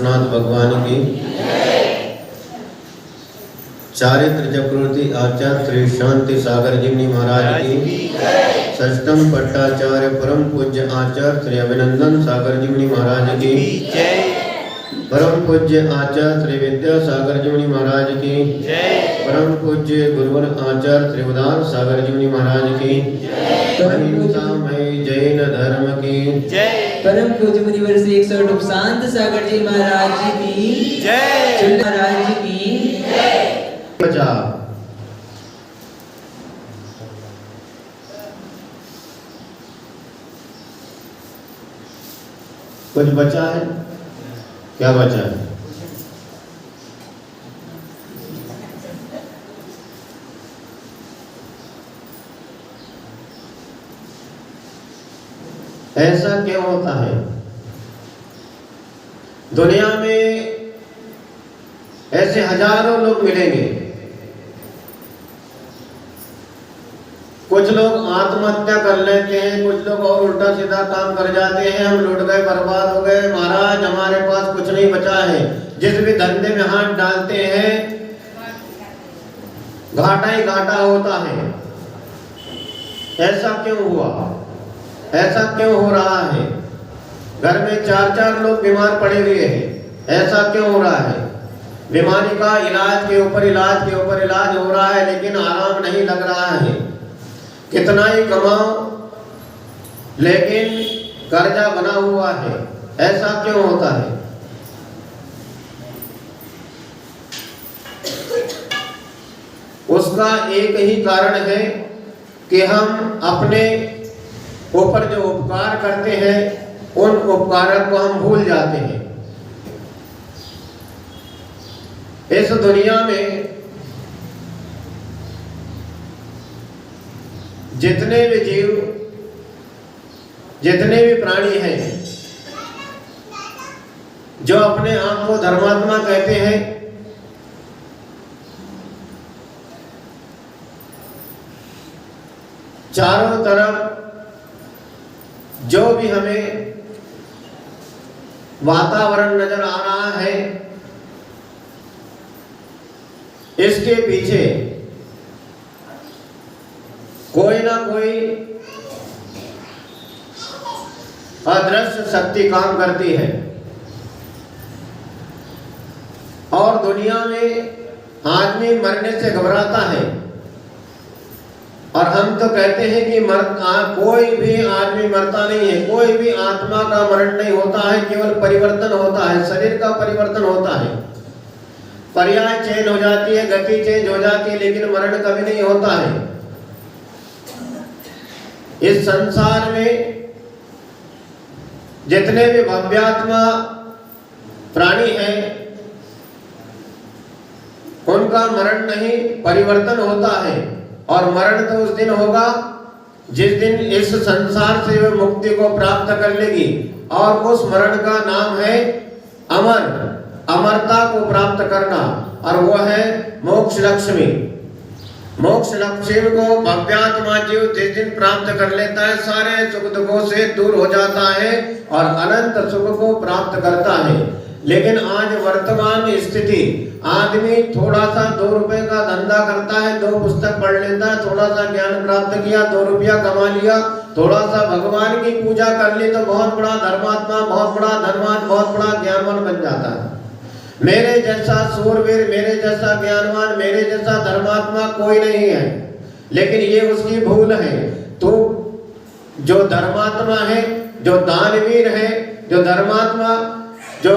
नाथ भगवान की चारित्र चक्रवर्ती आचार्य श्री शांति सागर जी महाराज की षष्ठम पट्टाचार्य परम पूज्य आचार्य श्री अभिनंदन सागर जी महाराज की परम पूज्य आचार्य श्री विद्यासागर जी महाराज की परम पूज्य गुरुवर आचार्य श्री उदार सागर जी महाराज की अहिंसामय जैन धर्म की परम पूज्य मुनिवर श्री 108 शांत सागर जी महाराज जी की जय, महाराज जी की बचा कुछ बचा है? क्या बचा है? ऐसा क्यों होता है? दुनिया में ऐसे हजारों लोग मिलेंगे। कुछ लोग आत्महत्या कर लेते हैं, कुछ लोग और उल्टा सीधा काम कर जाते हैं। हम लुट गए, बर्बाद हो गए, महाराज हमारे पास कुछ नहीं बचा है। जिस भी धंधे में हाथ डालते हैं घाटा ही घाटा होता है। ऐसा क्यों हुआ? ऐसा क्यों हो रहा है? घर में 4-4 लोग बीमार पड़े हुए हैं। ऐसा क्यों हो रहा है? बीमारी का इलाज के ऊपर इलाज के ऊपर इलाज हो रहा है, लेकिन आराम नहीं लग रहा है। कितना ही कमाओ लेकिन कर्जा बना हुआ है। ऐसा क्यों होता है? उसका एक ही कारण है कि हम अपने ऊपर जो उपकार करते हैं उन उपकारों को हम भूल जाते हैं। इस दुनिया में जितने भी जीव, जितने भी प्राणी हैं जो अपने आप को धर्मात्मा कहते हैं, चारों तरफ जो भी हमें वातावरण नजर आ रहा है, इसके पीछे कोई ना कोई अदृश्य शक्ति काम करती है। और दुनिया में आदमी मरने से घबराता है, और हम तो कहते हैं कि कोई भी आदमी मरता नहीं है, कोई भी आत्मा का मरण नहीं होता है, केवल परिवर्तन होता है, शरीर का परिवर्तन होता है। पर्याय चेंज हो जाती है, गति चेंज हो जाती है, लेकिन मरण कभी नहीं होता है। इस संसार में जितने भी भव्यात्मा प्राणी हैं उनका मरण नहीं, परिवर्तन होता है। और मरण तो उस दिन होगा जिस दिन इस संसार से वे मुक्ति को प्राप्त कर लेगी, और उस मरण का नाम है अमर, अमरता को प्राप्त करना, और वह है मोक्ष लक्ष्मी। मोक्ष लक्ष्मी को भव्यात्मा जीव जिस दिन प्राप्त कर लेता है, सारे सुख दुखों से दूर हो जाता है और अनंत सुख को प्राप्त करता है। लेकिन आज वर्तमान स्थिति, आदमी थोड़ा सा 2 रुपए का धंधा करता है, 2 पुस्तक पढ़ लेता है, थोड़ा सा ज्ञान प्राप्त किया, 2 रुपया कमा लिया, थोड़ा सा भगवान की पूजा कर ली, तो बहुत बड़ा धर्मात्मा, बहुत बड़ा धनवान, बहुत बड़ा ज्ञानवान बन जाता है। मेरे जैसा सूरवीर, मेरे जैसा ज्ञानवान, मेरे जैसा धर्मात्मा कोई नहीं है। लेकिन ये उसकी भूल है। तो जो धर्मात्मा है, जो दानवीर है, जो धर्मात्मा, जो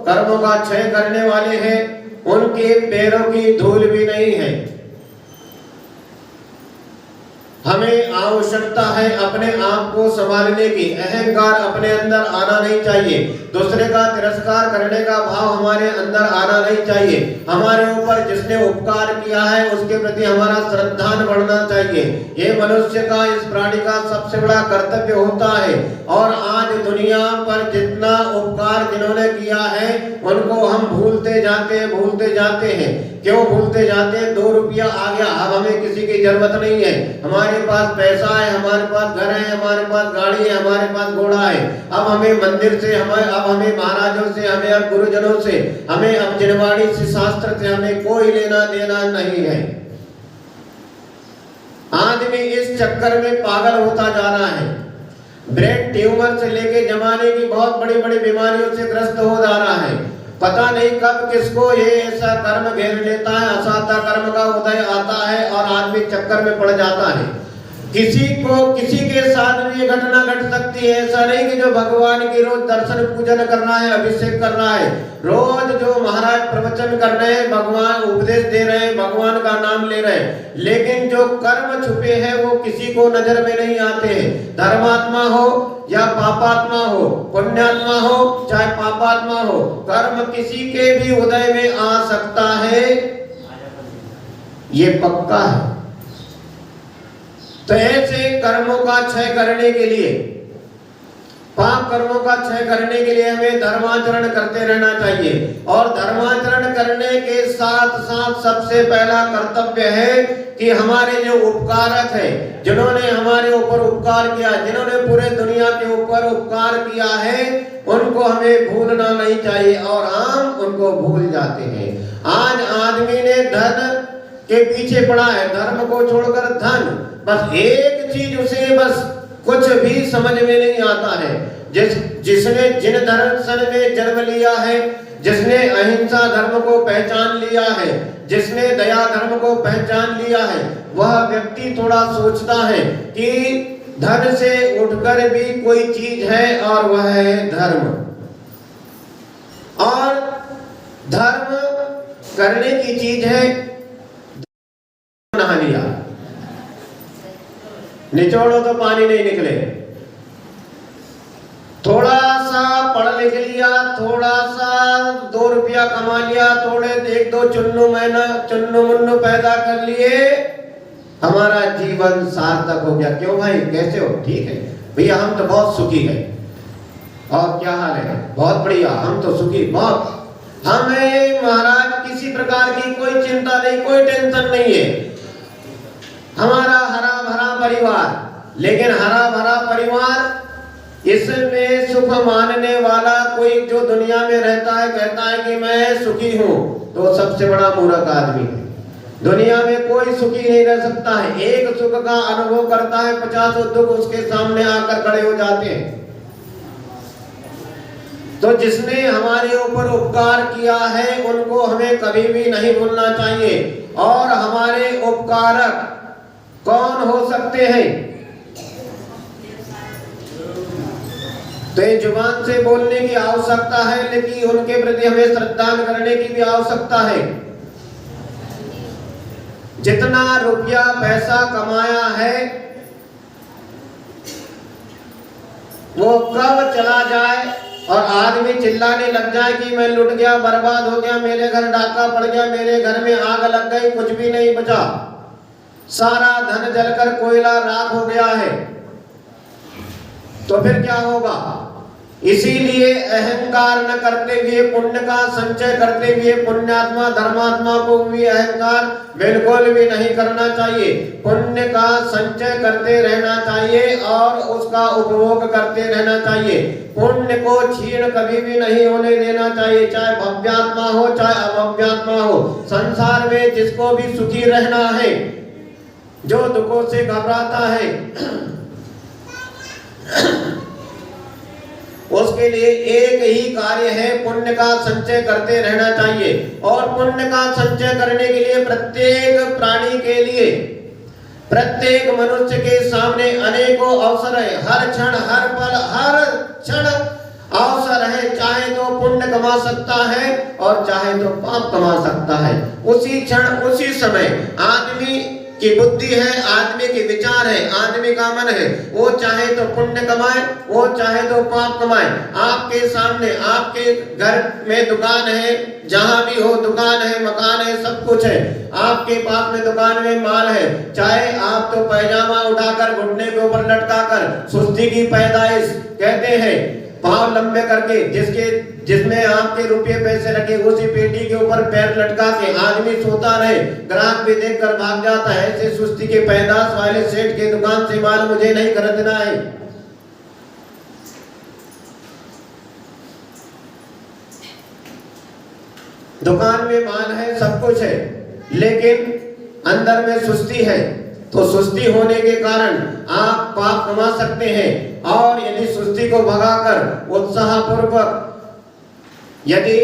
कर्मों का क्षय करने वाले हैं, उनके पैरों की धूल भी नहीं है। हमें आवश्यकता है अपने आप को संभालने की। अहंकार अपने अंदर आना नहीं चाहिए। दूसरे का तिरस्कार करने का भाव हमारे अंदर आना नहीं चाहिए। हमारे ऊपर जिसने उपकार किया है उसके प्रति हमारा श्रद्धान बढ़ना चाहिए। ये मनुष्य का, इस प्राणी का सबसे बड़ा कर्तव्य होता है। और आज दुनिया पर जितना उपकार जिन्होंने किया है उनको हम भूलते जाते हैं। क्यों भूलते जाते हैं? 2 रुपया आ गया, अब हमें किसी की जरूरत नहीं है। हमारे पास पैसा है, हमारे पास घर है, हमारे पास गाड़ी है, हमारे पास घोड़ा है। अब हमें मंदिर से, अब हमें महाराजों से, हमें अब गुरुजनों से, हमें अब जिनवाड़ी से, शास्त्र से हमें कोई लेना देना नहीं है। आदमी इस चक्कर में पागल होता जा रहा है। ब्रेन ट्यूमर से लेके जमाने की बहुत बड़ी बड़ी बीमारियों से ग्रस्त हो जा रहा है। पता नहीं कब किसको ये ऐसा कर्म घेर लेता है, असाता कर्म का उदय आता है और आदमी चक्कर में पड़ जाता है। किसी के साथ भी ये घटना घट सकती है। ऐसा नहीं कि जो भगवान की रोज दर्शन पूजन कर रहा है, अभिषेक कर रहा है, रोज जो महाराज प्रवचन कर रहे हैं, भगवान उपदेश दे रहे हैं, भगवान का नाम ले रहे हैं, लेकिन जो कर्म छुपे हैं वो किसी को नजर में नहीं आते हैं। धर्मात्मा हो या पापात्मा हो, पुण्यात्मा हो चाहे पापात्मा हो, कर्म किसी के भी उदय में आ सकता है, ये पक्का है। तो ऐसे कर्मों का क्षय करने के लिए, पाप कर्मों का क्षय करने के लिए हमें धर्माचरण करते रहना चाहिए। और धर्माचरण करने के साथ साथ सबसे पहला कर्तव्य है कि हमारे जो उपकारक है, जिन्होंने हमारे ऊपर उपकार किया, जिन्होंने पूरे दुनिया के ऊपर उपकार किया है, उनको हमें भूलना नहीं चाहिए और हम उनको भूल जाते हैं। आज आदमी ने धन के पीछे पड़ा है, धर्म को छोड़कर धन, बस एक चीज उसे बस कुछ भी समझ में नहीं आता है। जिसने जिन दर्शन में जन्म लिया है, जिसने अहिंसा धर्म को पहचान लिया है, जिसने दया धर्म को पहचान लिया है, वह व्यक्ति थोड़ा सोचता है कि धन से उठकर भी कोई चीज है और वह है धर्म। और धर्म करने की चीज है, नहा लिया, निचोड़ो तो पानी नहीं निकले। थोड़ा सा पढ़ लिख लिया, थोड़ा सा 2 रुपया कमा लिया, थोड़े 1-2 चुन्नू मुन्नू पैदा कर लिए, हमारा जीवन सार्थक हो गया। क्यों भाई, कैसे हो? ठीक है भैया, हम तो बहुत सुखी है। और क्या हाल है? बहुत बढ़िया, हम तो सुखी बहुत। हमें महाराज किसी प्रकार की कोई चिंता नहीं, कोई टेंशन नहीं है। हमारा हरा भरा परिवार, लेकिन हरा भरा परिवार, इसमें सुख मानने वाला कोई जो दुनिया में रहता है, कहता है कि मैं सुखी हूं, तो सबसे बड़ा मूर्ख आदमी है। दुनिया में कोई सुखी नहीं रह सकता है। एक सुख का अनुभव करता है, 50 दुख उसके सामने आकर खड़े हो जाते हैं। तो जिसने हमारे ऊपर उपकार किया है उनको हमें कभी भी नहीं भूलना चाहिए। और हमारे उपकारक कौन हो सकते हैं? तो ये जुबान से बोलने की आवश्यकता है, लेकिन उनके प्रति हमें श्रद्धान करने की भी आवश्यकता है। जितना रुपया पैसा कमाया है वो कब चला जाए और आदमी चिल्लाने लग जाए कि मैं लुट गया, बर्बाद हो गया, मेरे घर डाका पड़ गया, मेरे घर में आग लग गई, कुछ भी नहीं बचा, सारा धन जलकर कोयला राख हो गया है, तो फिर क्या होगा? इसीलिए अहंकार न करते हुए पुण्य का संचय करते हुए पुण्यात्मा धर्मात्मा को भी अहंकार बिल्कुल भी नहीं करना चाहिए। पुण्य का संचय करते रहना चाहिए और उसका उपभोग करते रहना चाहिए। पुण्य को क्षीण कभी भी नहीं होने देना चाहिए, चाहे भव्यात्मा हो चाहे अभव्यात्मा हो। संसार में जिसको भी सुखी रहना है, जो दुखों से घबराता है, उसके लिए एक ही कार्य है, पुण्य का संचय करते रहना चाहिए। और पुण्य का संचय करने के लिए प्रत्येक प्राणी के लिए, प्रत्येक मनुष्य के सामने अनेकों अवसर है। हर क्षण हर पल हर क्षण अवसर है। चाहे तो पुण्य कमा सकता है और चाहे तो पाप कमा सकता है। उसी क्षण उसी समय आदमी की बुद्धि है, आदमी के विचार है, आदमी का मन है, वो चाहे तो पुण्य कमाए, वो चाहे तो पाप कमाए। आपके सामने, आपके घर में दुकान है, जहां भी हो दुकान है, मकान है, सब कुछ है। आपके पास में दुकान में माल है, चाहे आप तो पैजामा उठाकर घुटने के ऊपर लटकाकर सुस्ती की पैदाइश कहते हैं, पांव लंबे करके जिसमें आपके रुपये पैसे रखे, उसी पेटी के ऊपर पैर लटका के आदमी सोता रहे, ग्राहक भी देखकर भाग जाता है। ऐसे सुस्ती के पैदाश वाले सेठ के दुकान से माल मुझे नहीं खरीदना है। दुकान में माल है, सब कुछ है, लेकिन अंदर में सुस्ती है। तो सुस्ती होने के कारण आप पाप कमा सकते हैं। और यदि सुस्ती को भगाकर उत्साह पूर्वक यदि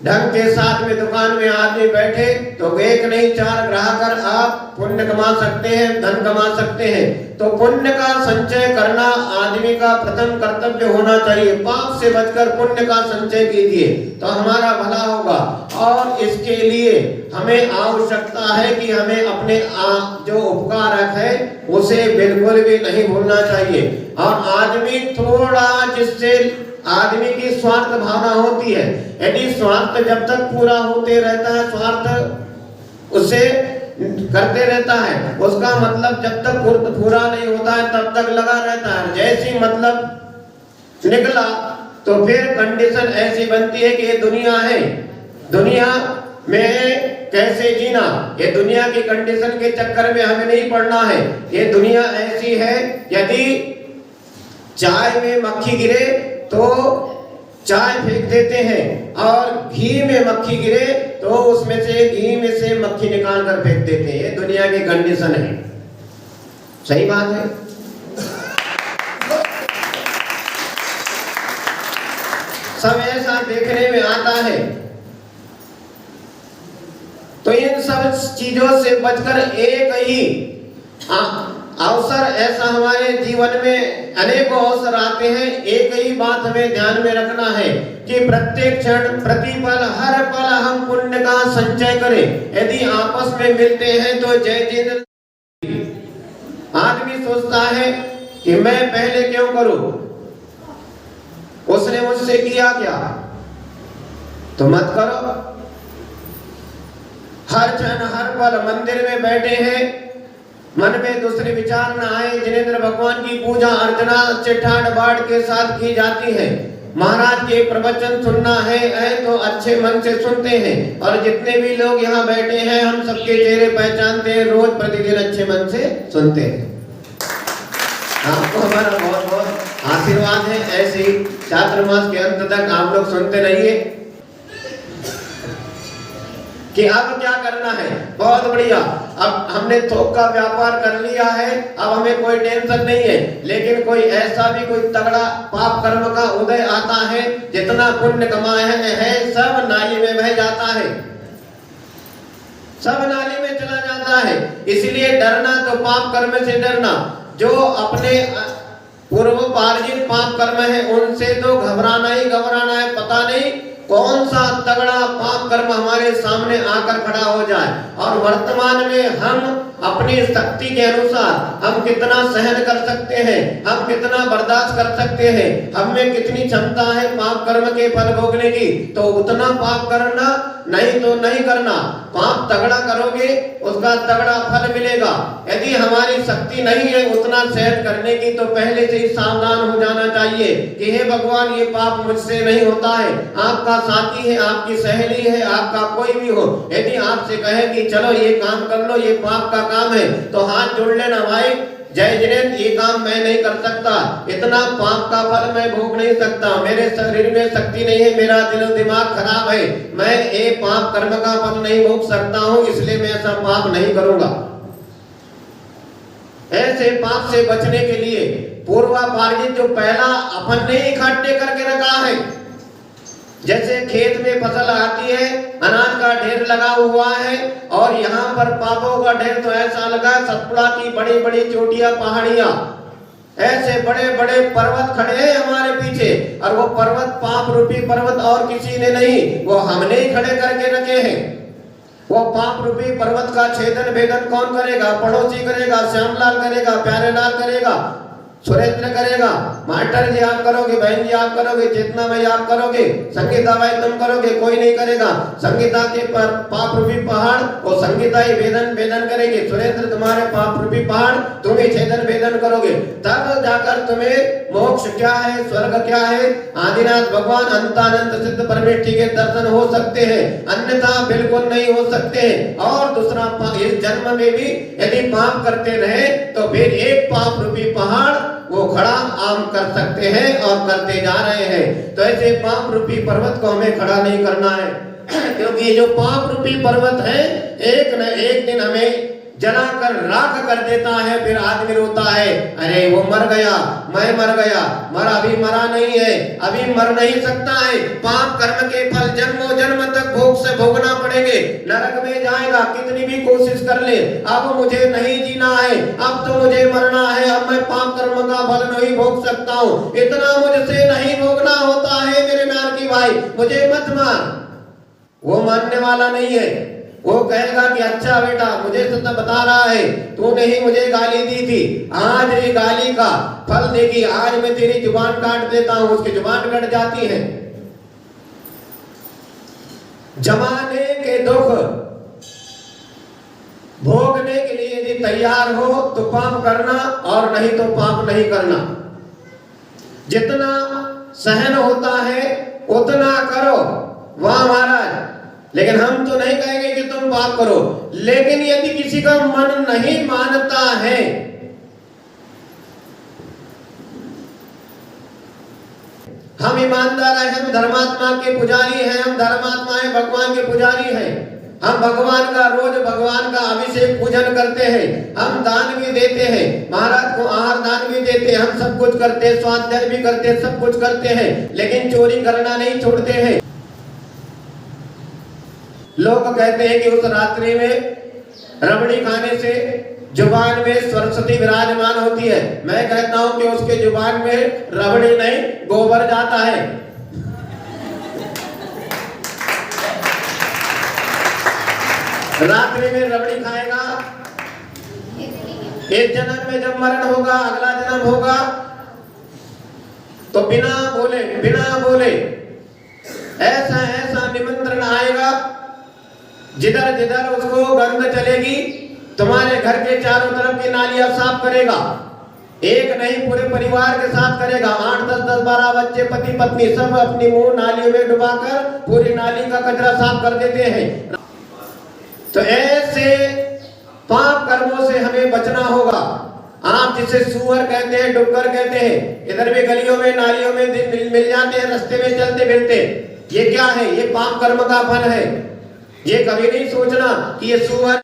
ढंग के साथ में दुकान में आदमी बैठे तो एक नहीं 4 ग्राहक आप पुण्य कमा सकते हैं, धन कमा सकते हैं। तो पुण्य का संचय करना आदमी का प्रथम कर्तव्य होना चाहिए। पाप से बचकर पुण्य का संचय कीजिए तो हमारा भला होगा। और इसके लिए हमें आवश्यकता है कि हमें अपने जो उपकारक है उसे बिल्कुल भी नहीं भूलना चाहिए। और आदमी थोड़ा, जिससे आदमी की स्वार्थ भावना होती है, यदि स्वार्थ जब तक पूरा होते रहता है, स्वार्थ उसे करते रहता है, उसका मतलब जब तक पूरा नहीं होता है तब तक लगा रहता है। जैसी मतलब निकला तो फिर कंडीशन ऐसी बनती है कि ये दुनिया है, दुनिया में कैसे जीना, ये दुनिया की कंडीशन के चक्कर में हमें नहीं पड़ना है। ये दुनिया ऐसी है, यदि चाय में मक्खी गिरे तो चाय फेंक देते हैं, और घी में मक्खी गिरे तो उसमें से घी में से मक्खी निकाल कर फेंक देते हैं। ये दुनिया की कंडीशन है। सही बात है। सब ऐसा देखने में आता है। तो इन सब चीजों से बचकर एक ही अवसर, ऐसा हमारे जीवन में अनेकों अवसर आते हैं, एक ही बात हमें ध्यान में रखना है कि प्रत्येक क्षण, प्रतिपल, हर पल हम पुण्य का संचय करें। यदि आपस में मिलते हैं तो जय जिनेंद्र। आदमी सोचता है कि मैं पहले क्यों करूं, उसने मुझसे किया क्या, तो मत करो। हर क्षण हर पल मंदिर में बैठे हैं, मन में दूसरे विचार न आए। जिनेंद्र भगवान की पूजा अर्चना चिट्ठाड़ बाड़ के साथ की जाती है। महाराज के प्रवचन सुनना है तो अच्छे मन से सुनते हैं। और जितने भी लोग यहाँ बैठे हैं हम सबके चेहरे पहचानते हैं, रोज प्रतिदिन अच्छे मन से सुनते हैं। आपको हमारा बहुत बहुत आशीर्वाद है। ऐसे ही चातुर्मास के अंत तक आप लोग सुनते रहिए कि अब क्या करना है। बहुत बढ़िया, अब हमने थोक का व्यापार कर लिया है, अब हमें कोई टेंशन नहीं है। लेकिन कोई ऐसा भी कोई तगड़ा पाप कर्म का उदय आता है, जितना पुण्य कमाए हैं सब नाली में बह जाता है, सब नाली में चला जाता है। इसलिए डरना तो पाप कर्म से डरना, जो अपने पूर्वोपार्जित पाप कर्म है उनसे तो घबराना ही घबराना है। पता नहीं कौन सा तगड़ा पाप कर्म हमारे सामने आकर खड़ा हो जाए। और वर्तमान में हम अपनी शक्ति के अनुसार हम कितना सहन कर सकते हैं, हम कितना बर्दाश्त कर सकते हैं, हम में कितनी क्षमता है पाप कर्म के फल भोगने की, तो उतना पाप करना, नहीं तो नहीं करना। पाप तगड़ा करोगे उसका तगड़ा फल मिलेगा। यदि हमारी शक्ति नहीं है उतना सहन करने की, तो पहले से ही सावधान हो जाना चाहिए कि हे भगवान ये पाप मुझसे नहीं होता है। आपका साथी है, आपकी सहेली है, आपका कोई भी हो, यदि आपसे कहे कि चलो ये काम कर लो, ये पाप का काम है, तो हाथ जोड़ लेना भाई, जय जिनेंद्र ये काम मैं नहीं कर सकता, इतना पाप का फल मैं भोग नहीं सकता, मेरे शरीर में शक्ति नहीं है, मेरा दिल दिमाग खराब है, मैं ये पाप कर्म का फल नहीं भोग सकता हूँ, इसलिए मैं ऐसा पाप नहीं करूंगा। ऐसे पाप से बचने के लिए पूर्वापार्जित जो पहला अपन ने इकट्ठे करके रखा है, जैसे खेत में फसल आती है, अनाज का ढेर लगा हुआ है, और यहाँ पर पापों का ढेर तो ऐसा लगा, सतपुड़ा की बड़ी बड़ी चोटियां पहाड़ियां, ऐसे बड़े बड़े पर्वत खड़े हैं हमारे पीछे, और वो पर्वत पाप रूपी पर्वत और किसी ने नहीं, वो हमने ही खड़े करके रखे हैं। वो पाप रूपी पर्वत का छेदन भेदन कौन करेगा? पड़ोसी करेगा, श्यामलाल करेगा, प्यारेलाल करेगा, सुरेंद्र करेगा, मास्टर जी आप करोगे, बहन जी आप करोगे, चेतना भाई आप करोगे, संगीता भाई तुम करोगे, कोई नहीं करेगा। संगीता के पाप रूपी पहाड़ वो संगीता ही भेदन करेंगे। सुरेंद्र तुम्हारे पाप रूपी पहाड़ तुम ही छेदन भेदन करोगे। तब जाकर तुम्हें मोक्ष क्या है, स्वर्ग क्या है, आदिनाथ भगवान अंतानंत सिद्ध परमेष्ठी के दर्शन हो सकते हैं, अन्यथा बिल्कुल नहीं हो सकते हैं। और दूसरा, इस जन्म में भी यदि पाप करते रहे तो फिर एक पाप रूपी पहाड़ वो खड़ा आम कर सकते हैं और करते जा रहे हैं। तो ऐसे पाप रूपी पर्वत को हमें खड़ा नहीं करना है, क्योंकि ये जो पाप रूपी पर्वत है एक न एक दिन हमें जलाकर राख कर देता है। फिर आदमी रोता है, अरे वो मर गया, मैं मर गया, मरा अभी मरा नहीं है, अभी मर नहीं सकता है। पाप कर्म के फल जन्मों जन्म तक भोग से भोगना पड़ेंगे। नरक में जाएगा, कितनी भी कोशिश कर ले, अब मुझे नहीं जीना है, अब तो मुझे मरना है, अब मैं पाप कर्म का फल नहीं भोग सकता हूँ, इतना मुझसे नहीं भोगना होता है मेरे नारकी भाई, मुझे मत मार। वो मानने वाला नहीं है। वो कहेगा कि अच्छा बेटा मुझे तो बता रहा है, तूने ही मुझे गाली दी थी, आज ये गाली का फल देखी, आज मैं तेरी जुबान काट देता हूं। उसकी जुबान कट जाती है। जमाने के दुख भोगने के लिए यदि तैयार हो तो पाप करना, और नहीं तो पाप नहीं करना। जितना सहन होता है उतना करो, वाह महाराज। लेकिन हम तो नहीं कहेंगे कि तुम पाप करो, लेकिन यदि किसी का मन नहीं मानता है, हम ईमानदार हैं, हम धर्मात्मा के पुजारी हैं, हम धर्मात्मा हैं, भगवान के पुजारी हैं, हम भगवान का रोज भगवान का अभिषेक पूजन करते हैं, हम दान भी देते हैं, महाराज को आहार दान भी देते हैं, हम सब कुछ करते हैं, स्वाध्याय भी करते हैं, सब कुछ करते हैं, लेकिन चोरी करना नहीं छोड़ते हैं। लोग कहते हैं कि उस रात्रि में रबड़ी खाने से जुबान में सरस्वती विराजमान होती है। मैं कहता हूं कि उसके जुबान में रबड़ी नहीं गोबर जाता है। रात्रि में रबड़ी खाएगा, इस जन्म में जब मरण होगा, अगला जन्म होगा, तो बिना बोले ऐसा ऐसा निमंत्रण आएगा, जिधर जिधर उसको गंध चलेगी, तुम्हारे घर के चारों तरफ की नालियां साफ करेगा। एक नहीं, पूरे परिवार के साथ करेगा। 8, 10, 10, 12 बच्चे, पति पत्नी सब अपनी मुंह नालियों में डुबाकर पूरी नाली का कचरा साफ कर देते हैं। तो ऐसे पाप कर्मों से हमें बचना होगा। आप जिसे सुअर कहते हैं, डुक्कर कहते हैं, इधर भी गलियों में नालियों में मिल जाते हैं, रास्ते में चलते फिरते। ये क्या है? ये पाप कर्म का फल है। ये कभी नहीं सोचना कि ये सुअर